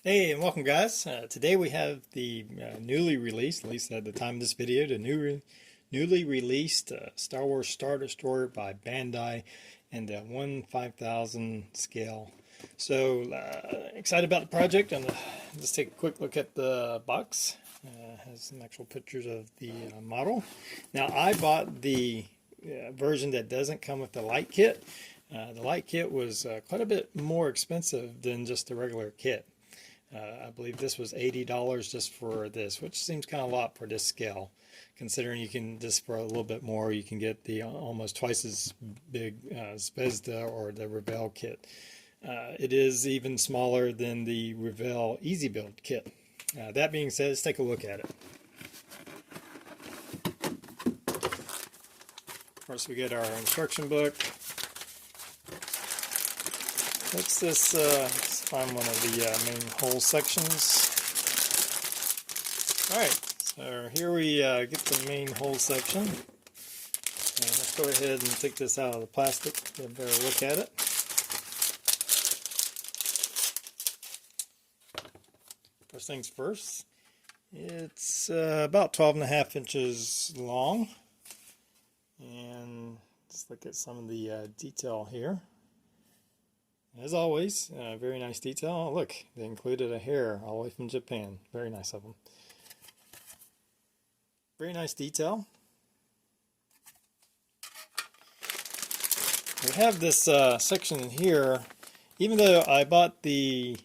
Hey, and welcome guys. Today we have the newly released, at least at the time of this video, the newly released Star Wars Star Destroyer by Bandai in the 1/5000 scale. So excited about the project. And let's take a quick look at the box. Has some actual pictures of the model. Now I bought the version that doesn't come with the light kit. The light kit was quite a bit more expensive than just the regular kit. I believe this was $80 just for this, which seems kind of a lot for this scale, considering you can just for a little bit more you can get the almost twice as big Spezda or the Revell kit. It is even smaller than the Revell Easy Build kit. That being said, let's take a look at it. First we get our instruction book. Let's just find one of the main whole sections. Alright, so here we get the main whole section. And let's go ahead and take this out of the plastic, get a better look at it. First things first, it's about 12.5 inches long. And let's look at some of the detail here. As always, very nice detail. Oh, look, they included a hair all the way from Japan. Very nice of them. Very nice detail. We have this section here. Even though I bought the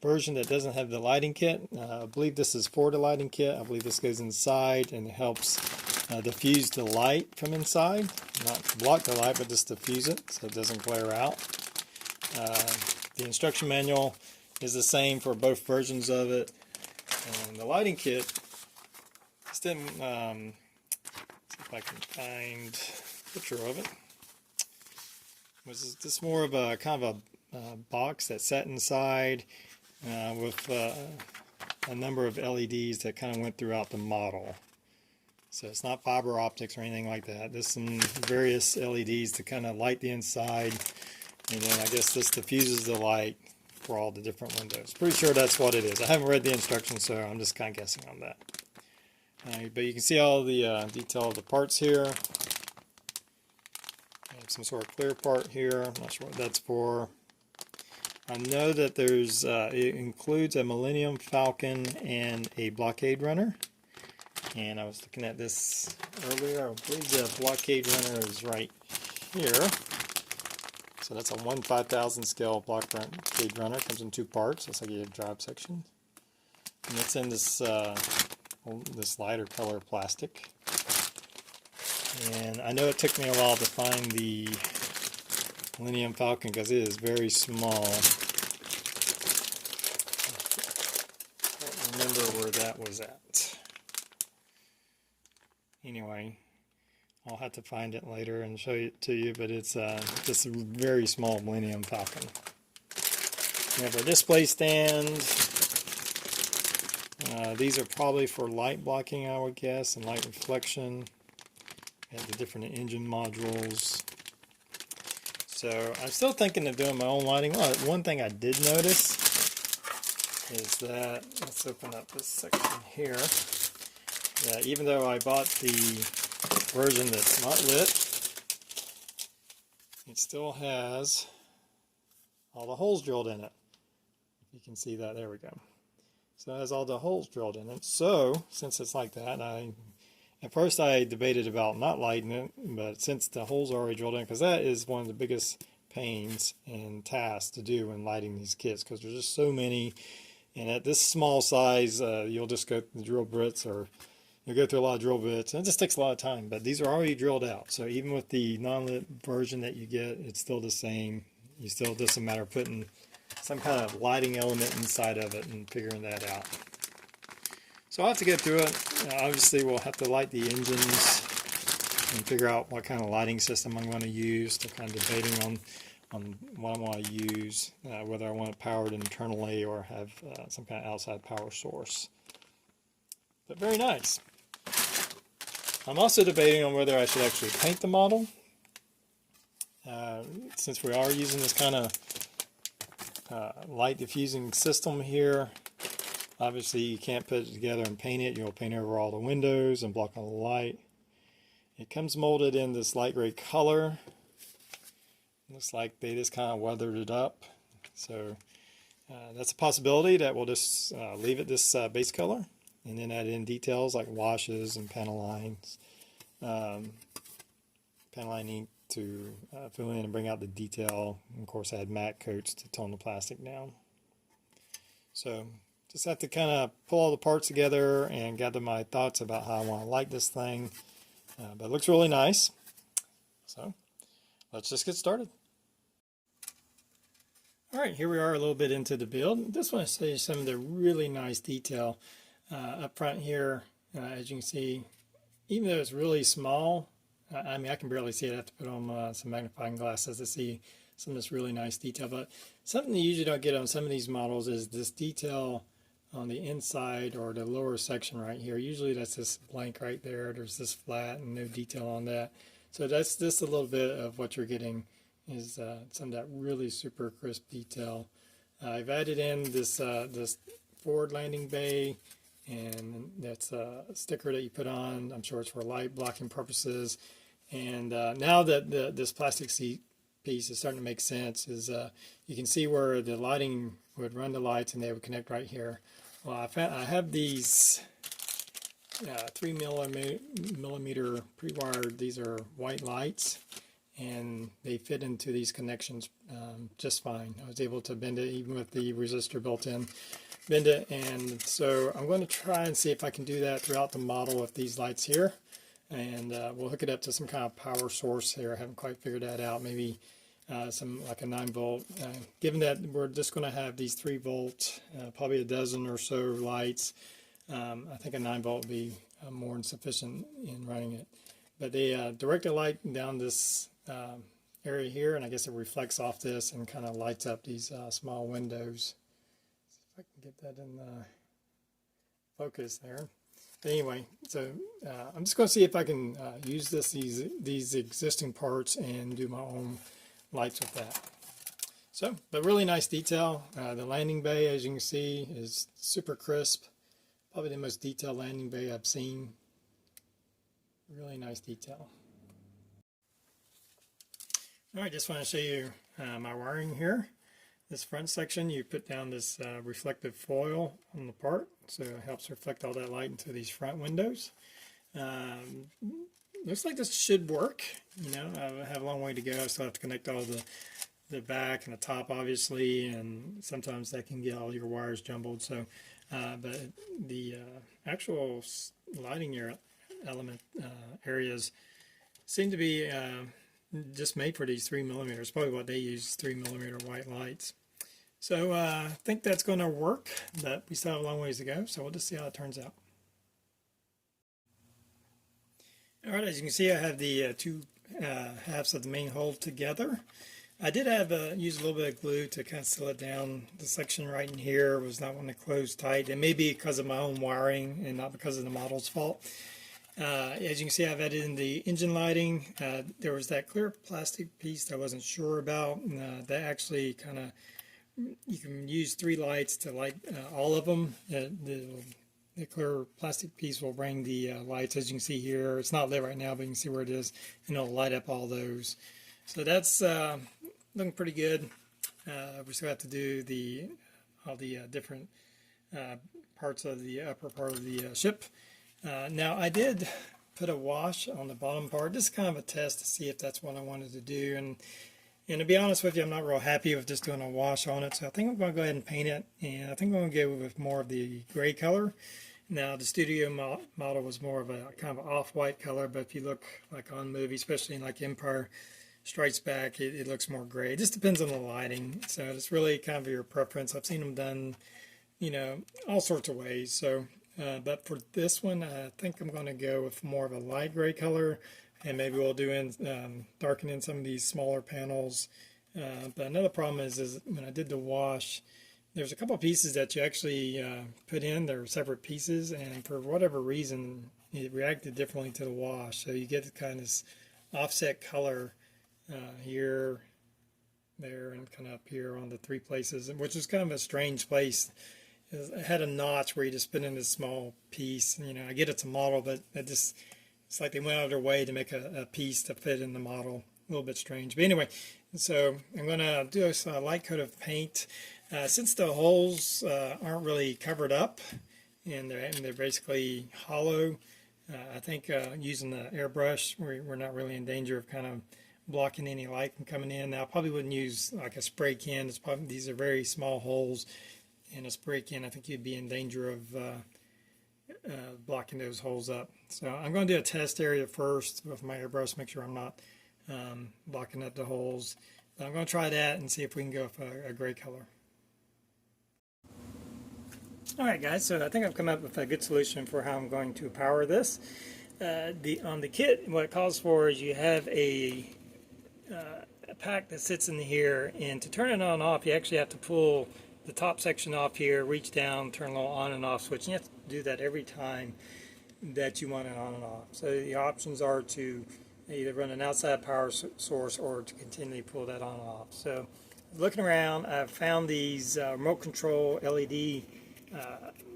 version that doesn't have the lighting kit, I believe this is for the lighting kit. I believe this goes inside and it helps diffuse the light from inside. Not to block the light, but just diffuse it so it doesn't glare out. The instruction manual is the same for both versions of it, and the lighting kit, just didn't, see if I can find a picture of it, was just more of a kind of a box that sat inside with a number of LEDs that kind of went throughout the model. So it's not fiber optics or anything like that. There's some various LEDs to kind of light the inside. And then I guess this diffuses the light for all the different windows. Pretty sure that's what it is. I haven't read the instructions, so I'm just kind of guessing on that. But you can see all the detail of the parts here. Some sort of clear part here. I'm not sure what that's for. I know that there's it includes a Millennium Falcon and a Blockade Runner. And I was looking at this earlier. I believe the Blockade Runner is right here. So that's a 1/5000 scale Blockade Runner. Comes in two parts. Looks like you have a drive section, and it's in this this lighter color plastic. And I know it took me a while to find the Millennium Falcon because it is very small. I don't remember where that was at. Anyway. I'll have to find it later and show it to you, but it's just a very small Millennium Falcon. We have our display stand. These are probably for light blocking, I would guess, and light reflection. We have the different engine modules. So I'm still thinking of doing my own lighting. Well, one thing I did notice is that, let's open up this section here, that even though I bought the version that's not lit, it still has all the holes drilled in it. You can see that, there we go. So it has all the holes drilled in it. So since it's like that, at first I debated about not lighting it, but since the holes are already drilled in, because that is one of the biggest pains and tasks to do when lighting these kits, because there's just so many, and at this small size you'll just go through the drill bits, or you'll go through a lot of drill bits, and it just takes a lot of time. But these are already drilled out, so even with the non-lit version that you get, it's still the same. You still just a matter of putting some kind of lighting element inside of it and figuring that out. So I'll have to get through it. Obviously we'll have to light the engines and figure out what kind of lighting system I'm going to use. Still kind of debating on what I want to use, whether I want it powered internally or have some kind of outside power source. But very nice. I'm also debating on whether I should actually paint the model. Since we are using this kind of light diffusing system here. Obviously you can't put it together and paint it. You'll paint over all the windows and block all the light. It comes molded in this light gray color. Looks like they just kind of weathered it up. So that's a possibility that we'll just leave it this base color and then add in details like washes and panel lines. Panel line ink to fill in and bring out the detail. And of course add matte coats to tone the plastic down. So just have to kind of pull all the parts together and gather my thoughts about how I want to light this thing. But it looks really nice. So let's just get started. Alright, here we are a little bit into the build. Just want to show you some of the really nice detail up front here. As you can see, even though it's really small, I mean I can barely see it. I have to put on some magnifying glasses to see some of this really nice detail. But something you usually don't get on some of these models is this detail on the inside or the lower section right here. Usually that's this blank right there. There's this flat and no detail on that. So that's just a little bit of what you're getting is some of that really super crisp detail. I've added in this this forward landing bay, and that's a sticker that you put on. I'm sure it's for light blocking purposes. And now that this plastic seat piece is starting to make sense, is you can see where the lighting would run the lights and they would connect right here. Well, I have these 3 millimeter pre-wired. These are white lights, and they fit into these connections just fine. I was able to bend it even with the resistor built in. Bend it, and so I'm going to try and see if I can do that throughout the model with these lights here. And we'll hook it up to some kind of power source here. I haven't quite figured that out. Maybe some like a 9 volt. Given that we're just going to have these 3 volt, probably a dozen or so lights, I think a 9 volt would be more than sufficient in running it. But they direct the light down this area here, and I guess it reflects off this and kind of lights up these small windows. See if I can get that in focus there. But anyway, so I'm just going to see if I can use these existing parts and do my own lights with that. So, but really nice detail. The landing bay, as you can see, is super crisp. Probably the most detailed landing bay I've seen. Really nice detail. Alright, just want to show you my wiring here. This front section, you put down this reflective foil on the part, so it helps reflect all that light into these front windows. Looks like this should work. You know, I have a long way to go. I still have to connect all the back and the top, obviously, and sometimes that can get all your wires jumbled. So, but the actual lighting element areas seem to be just made for these 3 millimeters. Probably what they use, 3 millimeter white lights. So I think that's going to work, but we still have a long ways to go, so we'll just see how it turns out. Alright, as you can see, I have the two halves of the main hull together. I did have use a little bit of glue to kind of seal it down. The section right in here was not wanting to close tight. It may be because of my own wiring and not because of the model's fault. As you can see, I've added in the engine lighting. There was that clear plastic piece that I wasn't sure about. That actually kind of, you can use 3 lights to light all of them. The clear plastic piece will bring the lights, as you can see here. It's not lit right now, but you can see where it is, and it'll light up all those. So that's looking pretty good. We still have to do all the different parts of the upper part of the ship. Now I did put a wash on the bottom part. This is kind of a test to see if that's what I wanted to do. And to be honest with you, I'm not real happy with just doing a wash on it. So I think I'm going to go ahead and paint it. And I think I'm going to go with more of the gray color. Now the studio model was more of a kind of off-white color. But if you look like on movies, especially in like Empire Strikes Back, it looks more gray. It just depends on the lighting. So it's really kind of your preference. I've seen them done, you know, all sorts of ways. So but for this one, I think I'm going to go with more of a light gray color, and maybe we'll do darken in some of these smaller panels. But another problem is when I did the wash, there's a couple of pieces that you actually put in. They're separate pieces, and for whatever reason, it reacted differently to the wash. So you get kind of this offset color here there and kind of up here on the 3 places, which is kind of a strange place. It had a notch where you just put in this small piece. You know, I get it's a model, but it's like they went out of their way to make a piece to fit in the model. A little bit strange. But anyway, so I'm going to do a light coat of paint. Since the holes aren't really covered up and they're basically hollow, I think using the airbrush, we're not really in danger of kind of blocking any light from coming in. Now, I probably wouldn't use like a spray can. These are very small holes. And a spray can, I think you'd be in danger of blocking those holes up. So I'm going to do a test area first with my airbrush, make sure I'm not blocking up the holes. I'm going to try that and see if we can go with a gray color. Alright guys, so I think I've come up with a good solution for how I'm going to power this. On the kit, what it calls for is you have a pack that sits in here, and to turn it on and off you actually have to pull the top section off here, reach down, turn a little on and off switch. And you have to do that every time that you want it on and off. So the options are to either run an outside power source or to continually pull that on and off. So looking around, I've found these remote control LED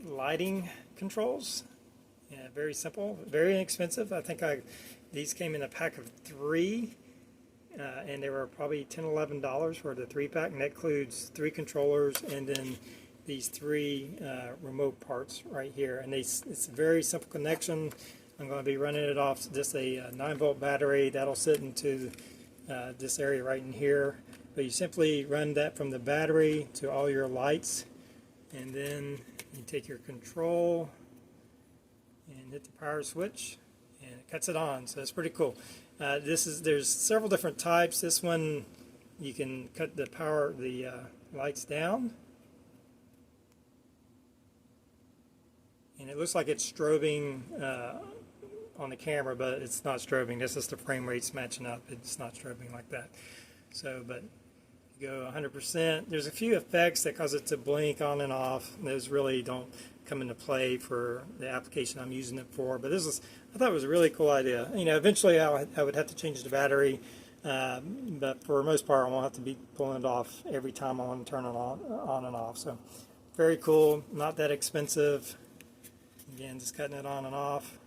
lighting controls. Yeah, very simple, very inexpensive. I think these came in a pack of 3. And they were probably $10, $11 for the 3-pack, and that includes 3 controllers and then these 3 remote parts right here. And it's a very simple connection. I'm going to be running it off just a 9-volt battery. That'll sit into this area right in here. But you simply run that from the battery to all your lights, and then you take your control and hit the power switch, and it cuts it on. So it's pretty cool. There's several different types. This one, you can cut the lights down, and it looks like it's strobing on the camera, but it's not strobing. This is the frame rates matching up. It's not strobing like that. So, but you go 100%. There's a few effects that cause it to blink on and off. Those really don't come into play for the application I'm using it for, but I thought it was a really cool idea. You know, eventually I would have to change the battery, but for the most part I won't have to be pulling it off every time I want to turn it on and off. So very cool, not that expensive. Again, just cutting it on and off,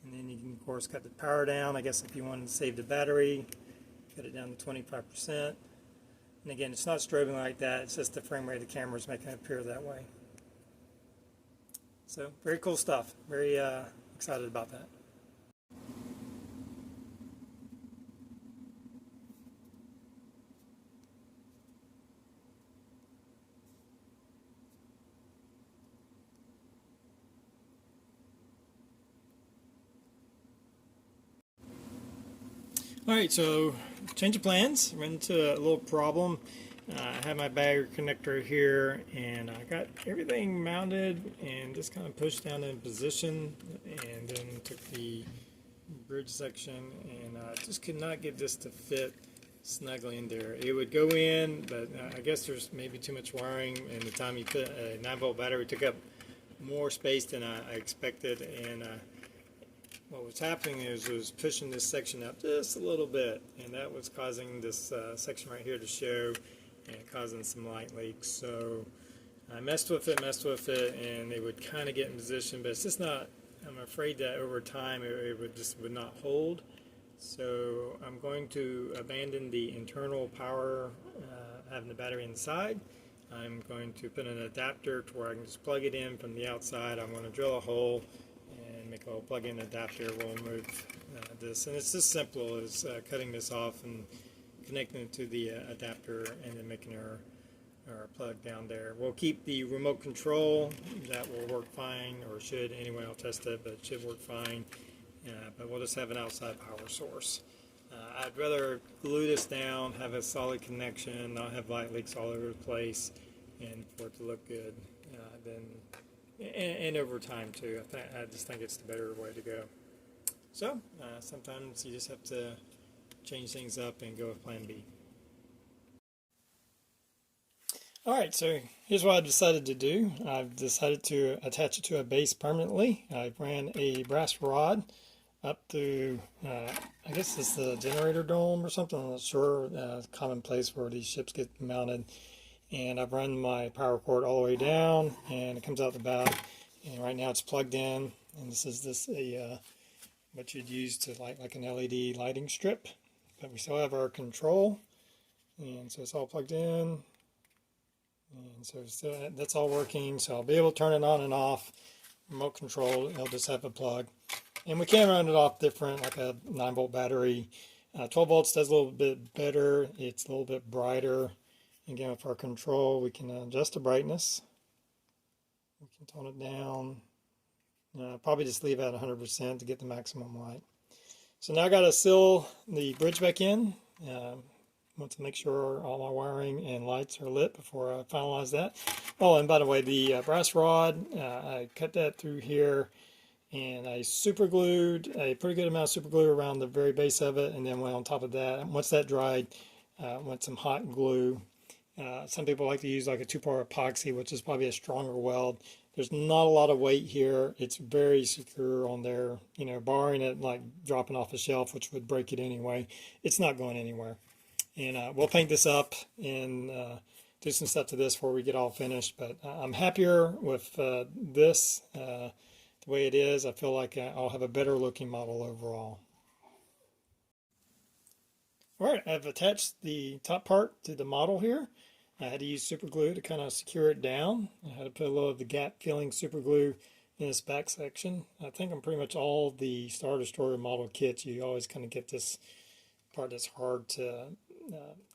and then you can of course cut the power down. I guess if you wanted to save the battery, cut it down to 25%. And again, it's not strobing like that, it's just the frame rate of the camera is making it appear that way. So, very cool stuff. Very excited about that. Alright, so change of plans. Ran into a little problem. I have my battery connector here, and I got everything mounted and just kind of pushed down in position, and then took the bridge section, and I just could not get this to fit snugly in there. It would go in, but I guess there's maybe too much wiring, and the time you put a 9-volt battery took up more space than I expected, and what was happening is it was pushing this section up just a little bit, and that was causing this section right here to show and causing some light leaks. So I messed with it, and it would kind of get in position, but it's just not, I'm afraid that over time it would not hold. So I'm going to abandon the internal power, having the battery inside. I'm going to put an adapter to where I can just plug it in from the outside. I'm going to drill a hole and make a little plug-in adapter. We'll move this, and it's as simple as cutting this off and connecting it to the adapter, and then making our plug down there. We'll keep the remote control. That will work fine, or should anyway. I'll test it, but it should work fine. But we'll just have an outside power source. I'd rather glue this down, have a solid connection, not have light leaks all over the place, and for it to look good. And over time too. I just think it's the better way to go. So sometimes you just have to change things up and go with plan B. Alright, so here's what I decided to do. I've decided to attach it to a base permanently. I ran a brass rod up to, I guess it's the generator dome or something, I'm not sure, common place where these ships get mounted. And I've run my power cord all the way down, and it comes out the back. And right now it's plugged in, and this is what you'd use to light like an LED lighting strip. But we still have our control, and so it's all plugged in. And so that's all working, so I'll be able to turn it on and off. Remote control, it'll just have a plug. And we can run it off different, like a 9-volt battery. 12 volts does a little bit better. It's a little bit brighter. Again, with our control, we can adjust the brightness. We can tone it down. Probably just leave it at 100% to get the maximum light. So now I got to seal the bridge back in. Want to make sure all my wiring and lights are lit before I finalize that. Oh, and by the way, the brass rod, I cut that through here, and I super glued a pretty good amount of super glue around the very base of it, and then went on top of that. Once that dried, went some hot glue. Some people like to use like a 2-part epoxy, which is probably a stronger weld. There's not a lot of weight here. It's very secure on there. You know, barring it like dropping off a shelf, which would break it anyway, it's not going anywhere. And we'll paint this up and do some stuff to this before we get all finished. But I'm happier with this the way it is. I feel like I'll have a better looking model overall. All right, I've attached the top part to the model here. I had to use super glue to kind of secure it down. I had to put a little of the gap filling super glue in this back section. I think on pretty much all the Star Destroyer model kits, you always kind of get this part that's hard to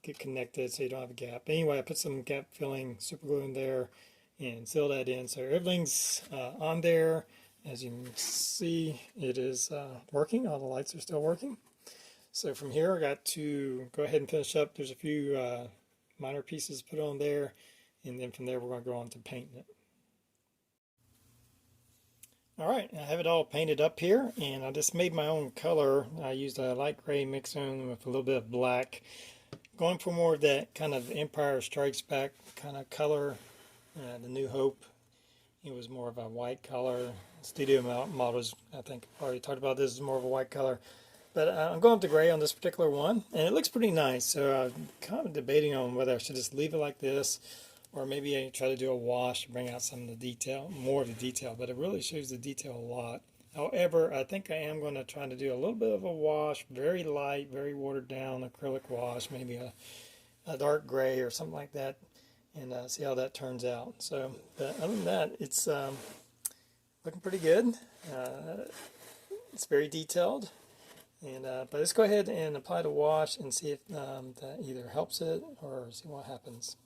get connected so you don't have a gap. Anyway, I put some gap filling super glue in there and seal that in. So everything's on there. As you can see, it is working. All the lights are still working. So from here, I got to go ahead and finish up. There's a few minor pieces put on there, and then from there we're going to go on to painting it. All right, I have it all painted up here, and I just made my own color. I used a light gray mixed in with a little bit of black, going for more of that kind of Empire Strikes Back kind of color. The New Hope, it was more of a white color. Studio models, I think already talked about this, is more of a white color. But I'm going to gray on this particular one, and it looks pretty nice. So I'm kind of debating on whether I should just leave it like this, or maybe I try to do a wash to bring out some of the detail, more of the detail. But it really shows the detail a lot. However, I think I am going to try to do a little bit of a wash, very light, very watered down acrylic wash, maybe a dark gray or something like that, and see how that turns out. So, but other than that, it's looking pretty good. It's very detailed. And but let's go ahead and apply the wash and see if that either helps it or see what happens.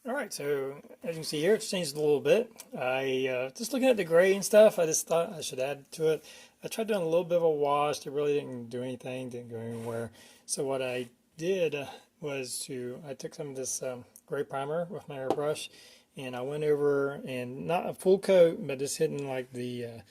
All right, so as you can see here, it's changed a little bit. I just looking at the gray and stuff, I just thought I should add to it. I tried doing a little bit of a wash. It really didn't do anything, didn't go anywhere. So what I did was I took some of this gray primer with my airbrush, and I went over and not a full coat, but just hitting like the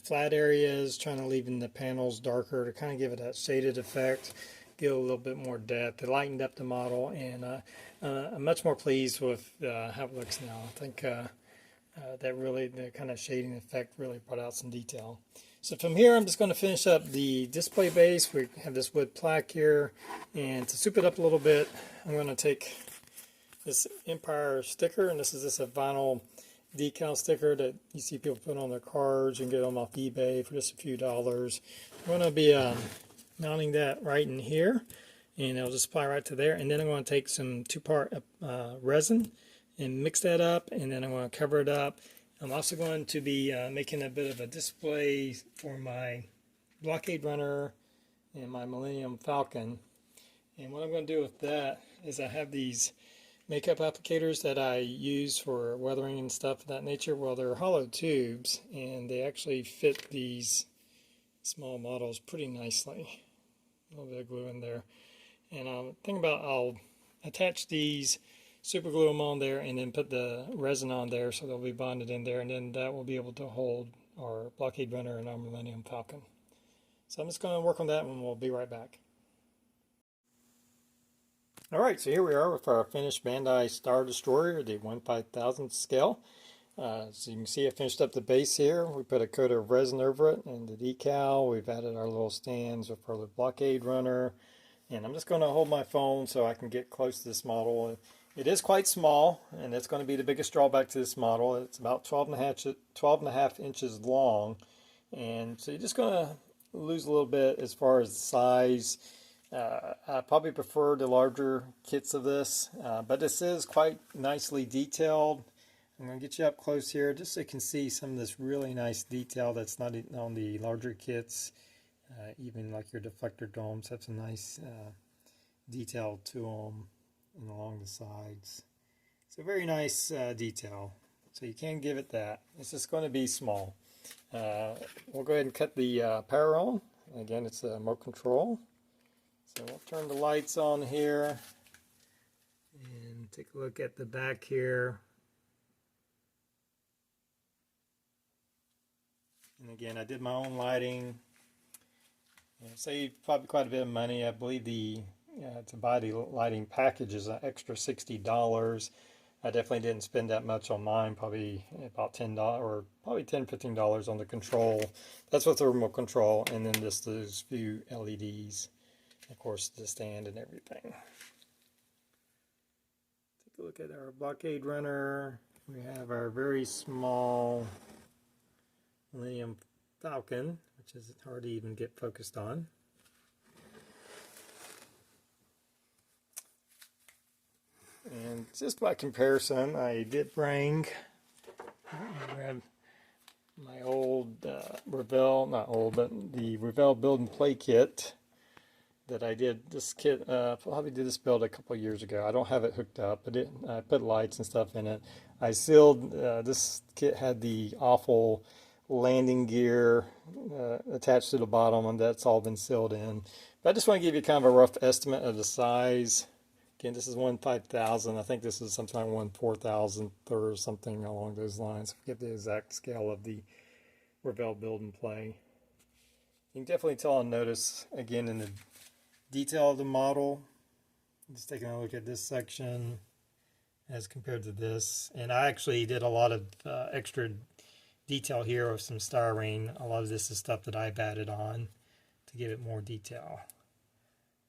flat areas, trying to leave in the panels darker to kind of give it that shaded effect, give it a little bit more depth. It lightened up the model, and I'm much more pleased with how it looks now. I think that really, the kind of shading effect really brought out some detail. So from here, I'm just going to finish up the display base. We have this wood plaque here, and to soup it up a little bit, I'm going to take this Empire sticker, and this is a vinyl decal sticker that you see people put on their cars. You can get them off eBay for just a few dollars. I'm going to be mounting that right in here, and I'll just apply right to there. And then I'm going to take some 2-part resin and mix that up, and then I'm going to cover it up. I'm also going to be making a bit of a display for my Blockade Runner and my Millennium Falcon. And what I'm going to do with that is I have these makeup applicators that I use for weathering and stuff of that nature. Well, they're hollow tubes, and they actually fit these small models pretty nicely. A little bit of glue in there. And I'll attach these, super glue them on there, and then put the resin on there so they'll be bonded in there, and then that will be able to hold our Blockade Runner and our Millennium Falcon. So I'm just going to work on that, and we'll be right back. Alright, so here we are with our finished Bandai Star Destroyer, the 1/5000th scale. So you can see I finished up the base here. We put a coat of resin over it and the decal. We've added our little stands for the Blockade Runner. And I'm just going to hold my phone so I can get close to this model. It is quite small, and that's going to be the biggest drawback to this model. It's about 12 and a half inches long. And so you're just going to lose a little bit as far as the size. I probably prefer the larger kits of this, but this is quite nicely detailed. I'm going to get you up close here just so you can see some of this really nice detail that's not on the larger kits. Even like your deflector domes have some nice detail to them and along the sides. It's a very nice detail, so you can give it that. It's just going to be small. We'll go ahead and cut the power on. Again, it's a remote control. So we'll turn the lights on here and take a look at the back here. And again, I did my own lighting. Saved probably quite a bit of money. I believe to buy the lighting package is an extra $60. I definitely didn't spend that much on mine. Probably about $10 or probably $10-15 on the control. That's with the remote control, and then just those few LEDs. Of course, the stand and everything. Take a look at our Blockade Runner. We have our very small Millennium Falcon, which is hard to even get focused on. And just by comparison, I did bring my old Revell, not old, but the Revell Build and Play kit that I did. This kit, probably did this build a couple of years ago. I don't have it hooked up, but I put lights and stuff in it. I sealed, this kit had the awful landing gear attached to the bottom, and that's all been sealed in. But I just want to give you kind of a rough estimate of the size. Again, this is 1/5000. I think this is something like 1/4000 or something along those lines. I forget the exact scale of the Revell Build and Play. You can definitely tell and notice again in the detail of the model. Just taking a look at this section as compared to this, and I actually did a lot of extra detail here with some styrene. A lot of this is stuff that I've added on to give it more detail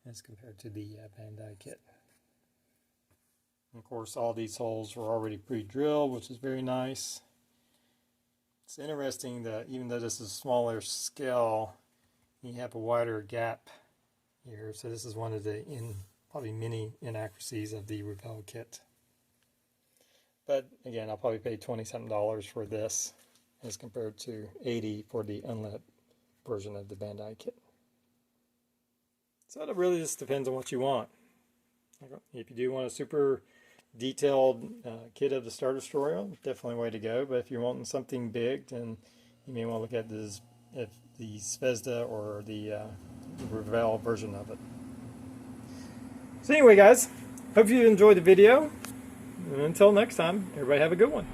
as compared to the Bandai kit. And of course, all these holes were already pre-drilled, which is very nice. It's interesting that even though this is smaller scale, you have a wider gap here. So this is one of the probably many inaccuracies of the Revell kit. But again, I'll probably pay $20-something for this as compared to $80 for the unlit version of the Bandai kit. So it really just depends on what you want. If you do want a super detailed kit of the Star Destroyer, definitely a way to go. But if you're wanting something big, then you may want to look at this, if the Zvezda or the Revell version of it. So anyway, guys, hope you enjoyed the video. And until next time, everybody have a good one.